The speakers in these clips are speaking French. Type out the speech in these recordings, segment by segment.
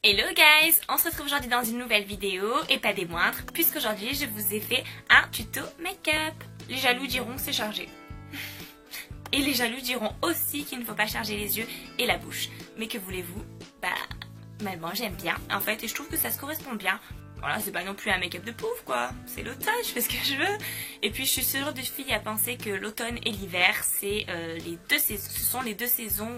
Hello guys, on se retrouve aujourd'hui dans une nouvelle vidéo et pas des moindres puisqu'aujourd'hui je vous ai fait un tuto make-up. Les jaloux diront c'est chargé. Et les jaloux diront aussi qu'il ne faut pas charger les yeux et la bouche. Mais que voulez-vous? Moi j'aime bien en fait et je trouve que ça se correspond bien. Voilà, c'est pas non plus un make-up de pauvre quoi, c'est l'automne, je fais ce que je veux. Et puis je suis ce genre de fille à penser que l'automne et l'hiver c'est ce sont les deux saisons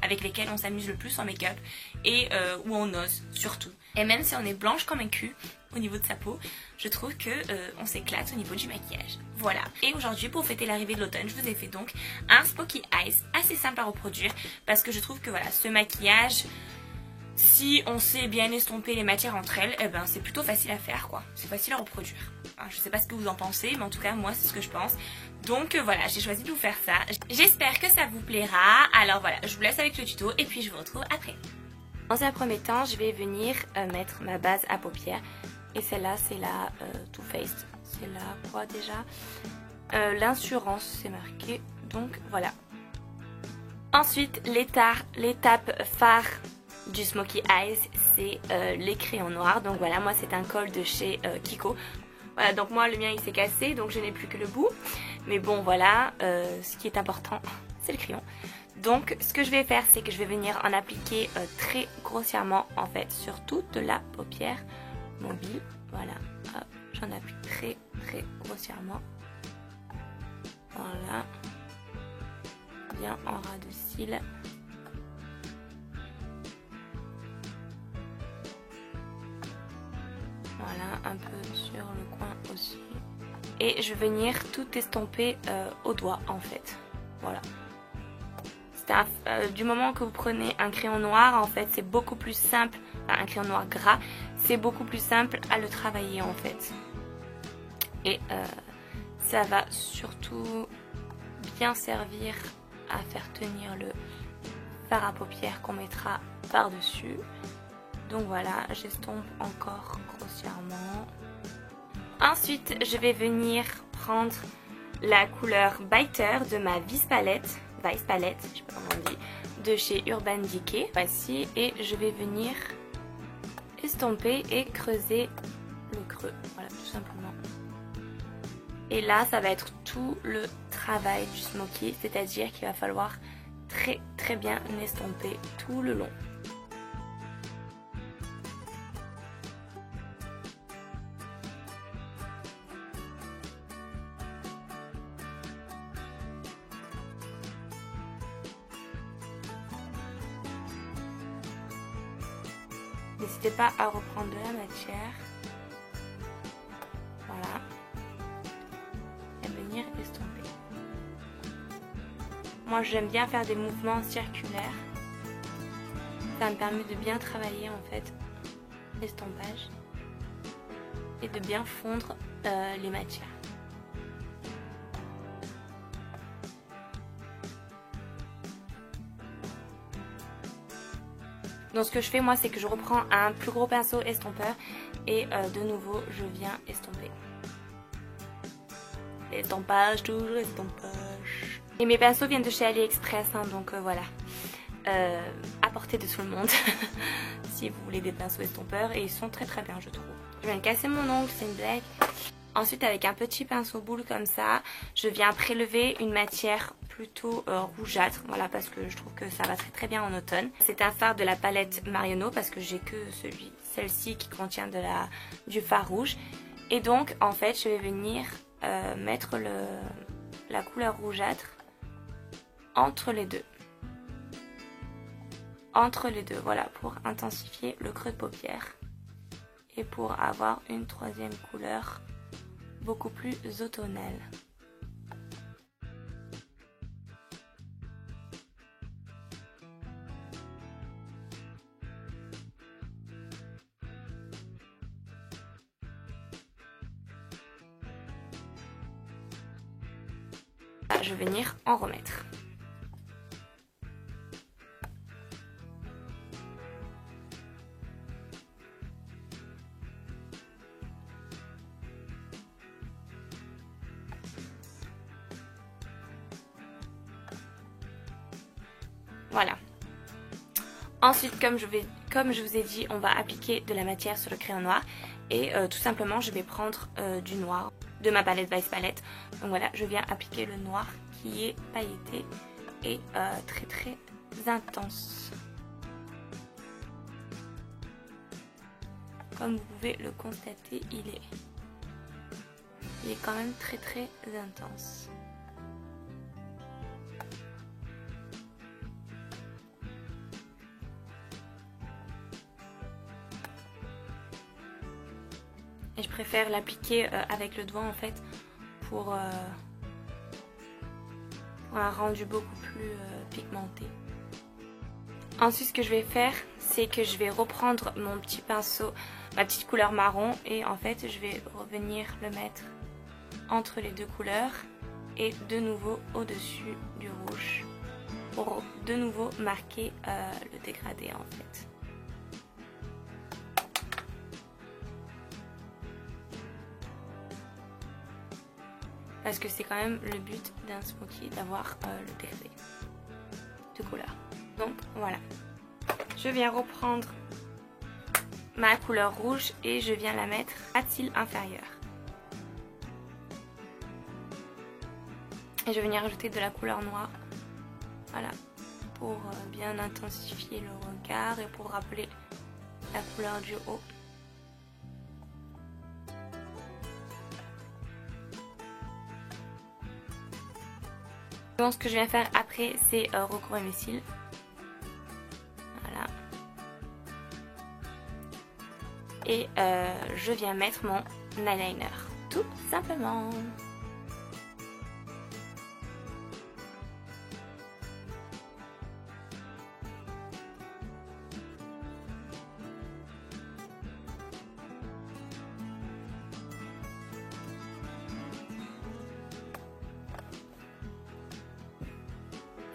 avec lesquelles on s'amuse le plus en make-up et où on ose surtout. Et même si on est blanche comme un cul au niveau de sa peau, je trouve que on s'éclate au niveau du maquillage. Voilà. Et aujourd'hui pour fêter l'arrivée de l'automne, je vous ai fait donc un Smoky Eyes assez simple à reproduire parce que je trouve que voilà, ce maquillage, si on sait bien estomper les matières entre elles, eh ben c'est plutôt facile à faire quoi. C'est facile à reproduire. Alors, je sais pas ce que vous en pensez, mais en tout cas moi c'est ce que je pense. Donc voilà, j'ai choisi de vous faire ça. J'espère que ça vous plaira. Alors voilà, je vous laisse avec le tuto et puis je vous retrouve après. Dans un premier temps, je vais venir mettre ma base à paupières. Et celle-là, c'est la Too Faced. C'est la quoi déjà, l'Insurance, c'est marqué. Donc voilà. Ensuite, l'étape phare du Smoky Eyes, c'est les crayons noirs. Donc voilà, moi c'est un col de chez Kiko. Voilà, donc moi le mien il s'est cassé, donc je n'ai plus que le bout. Mais bon voilà, ce qui est important, c'est le crayon. Donc ce que je vais faire, c'est que je vais venir en appliquer très grossièrement en fait sur toute la paupière mobile. Voilà, j'en applique très grossièrement. Voilà, bien en ras de cils. Voilà, un peu sur le coin aussi. Et je vais venir tout estomper au doigt en fait. Voilà. Du moment que vous prenez un crayon noir, en fait, c'est beaucoup plus simple. Enfin, un crayon noir gras, c'est beaucoup plus simple à le travailler en fait. Et ça va surtout bien servir à faire tenir le fard à paupières qu'on mettra par-dessus. Donc voilà, j'estompe encore grossièrement. Ensuite, je vais venir prendre la couleur Biter de ma Vice Palette, je sais pas comment on dit, de chez Urban Decay. Voici, et je vais venir estomper et creuser le creux, voilà, tout simplement. Et là, ça va être tout le travail du smoky, c'est-à-dire qu'il va falloir très bien estomper tout le long. N'hésitez pas à reprendre de la matière. Voilà. Et venir estomper. Moi j'aime bien faire des mouvements circulaires. Ça me permet de bien travailler en fait l'estompage. Et de bien fondre les matières. Donc ce que je fais moi, c'est que je reprends un plus gros pinceau estompeur et de nouveau je viens estomper. Estompage, toujours estompage. Et mes pinceaux viennent de chez AliExpress, hein, donc voilà. À portée de tout le monde si vous voulez des pinceaux estompeurs, et ils sont très bien je trouve. Je viens de casser mon ongle, c'est une blague. Ensuite avec un petit pinceau boule comme ça, je viens prélever une matière plutôt rougeâtre, voilà, parce que je trouve que ça va très bien en automne. C'est un fard de la palette Marionneau parce que j'ai que celle-ci qui contient du fard rouge. Et donc en fait je vais venir mettre la couleur rougeâtre entre les deux. Voilà, pour intensifier le creux de paupière et pour avoir une troisième couleur beaucoup plus automnale. Je vais venir en remettre. Voilà. Ensuite, comme je vais comme je vous ai dit, on va appliquer de la matière sur le crayon noir. Et tout simplement, je vais prendre du noir de ma palette Vice Palette. Donc voilà, je viens appliquer le noir qui est pailleté et très très intense. Comme vous pouvez le constater, il est quand même très très intense. Et je préfère l'appliquer avec le doigt en fait pour un rendu beaucoup plus pigmenté. Ensuite, ce que je vais faire, c'est que je vais reprendre mon petit pinceau, ma petite couleur marron, et en fait je vais revenir le mettre entre les deux couleurs et de nouveau au-dessus du rouge pour de nouveau marquer le dégradé en fait. Parce que c'est quand même le but d'un smoothie d'avoir le dégradé de couleur. Donc voilà. Je viens reprendre ma couleur rouge et je viens la mettre à cils inférieur. Et je vais venir rajouter de la couleur noire. Voilà. Pour bien intensifier le regard et pour rappeler la couleur du haut. Donc ce que je viens faire après, c'est recouvrir mes cils. Voilà. Et je viens mettre mon eyeliner, tout simplement.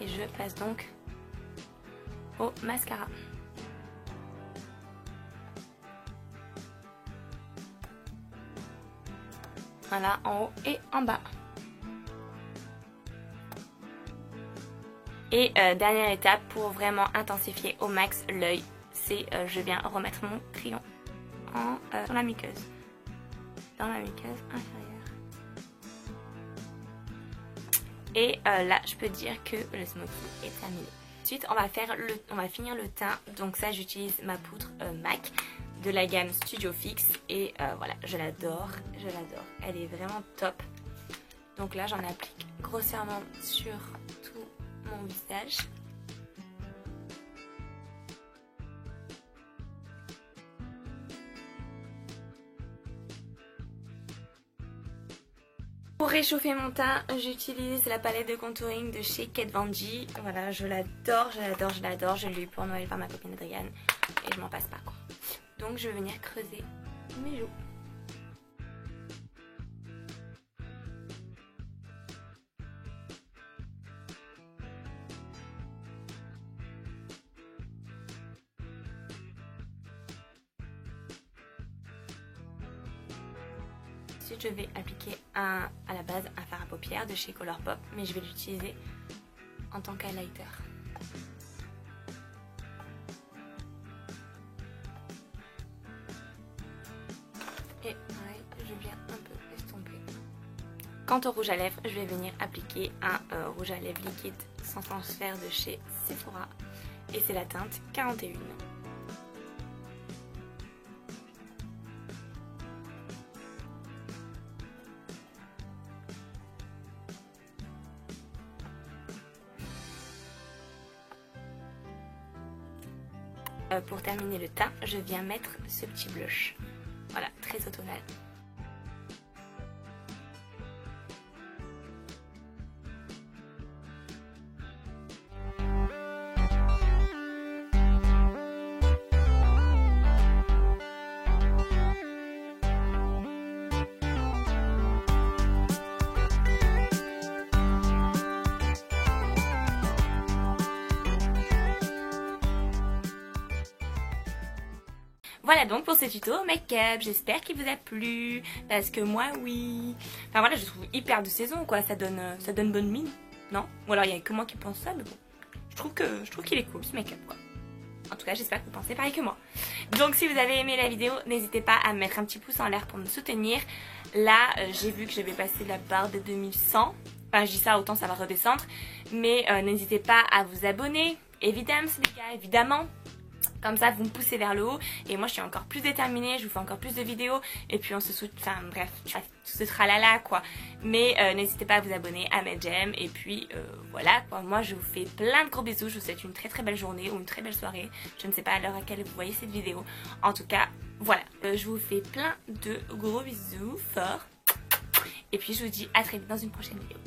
Et je passe donc au mascara. Voilà, en haut et en bas. Et dernière étape pour vraiment intensifier au max l'œil, c'est je viens remettre mon crayon dans la muqueuse. Dans la muqueuse inférieure. Et là, je peux dire que le smoothie est terminé. Ensuite, on va finir le teint. Donc ça, j'utilise ma poudre MAC de la gamme Studio Fix. Et voilà, je l'adore, je l'adore. Elle est vraiment top. Donc là, j'en applique grossièrement sur tout mon visage. Pour réchauffer mon teint, j'utilise la palette de contouring de chez Kat Von D. Voilà, je l'adore, je l'adore, je l'adore. Je l'ai eu pour Noël par ma copine Adriane et je m'en passe pas quoi. Donc je vais venir creuser mes joues. Ensuite, je vais appliquer à la base un fard à paupières de chez Colourpop, mais je vais l'utiliser en tant qu'highlighter. Et pareil, je viens un peu estomper. Quant au rouge à lèvres, je vais venir appliquer un rouge à lèvres liquide sans transfert de chez Sephora. Et c'est la teinte 41. Pour terminer le teint, je viens mettre ce petit blush. Voilà, très automnal. Voilà donc pour ce tuto make-up, j'espère qu'il vous a plu, parce que moi oui. Enfin voilà, je trouve hyper de saison quoi, ça donne bonne mine, non? Ou alors il n'y a que moi qui pense ça, mais bon, je trouve qu'il est cool ce make-up quoi. En tout cas, j'espère que vous pensez pareil que moi. Donc si vous avez aimé la vidéo, n'hésitez pas à mettre un petit pouce en l'air pour me soutenir. Là, j'ai vu que j'avais passé la barre des 2100. Enfin, je dis ça, autant ça va redescendre. Mais n'hésitez pas à vous abonner. Évidemment, les gars, évidemment. Comme ça, vous me poussez vers le haut. Et moi, je suis encore plus déterminée. Je vous fais encore plus de vidéos. Et puis, on se soutient. Enfin, bref, tout ce tralala, quoi. Mais n'hésitez pas à vous abonner, à mettre j'aime. Et puis, voilà, quoi. Moi, je vous fais plein de gros bisous. Je vous souhaite une très très belle journée ou une très belle soirée. Je ne sais pas à l'heure à laquelle vous voyez cette vidéo. En tout cas, voilà. Je vous fais plein de gros bisous forts. Et puis, je vous dis à très vite dans une prochaine vidéo.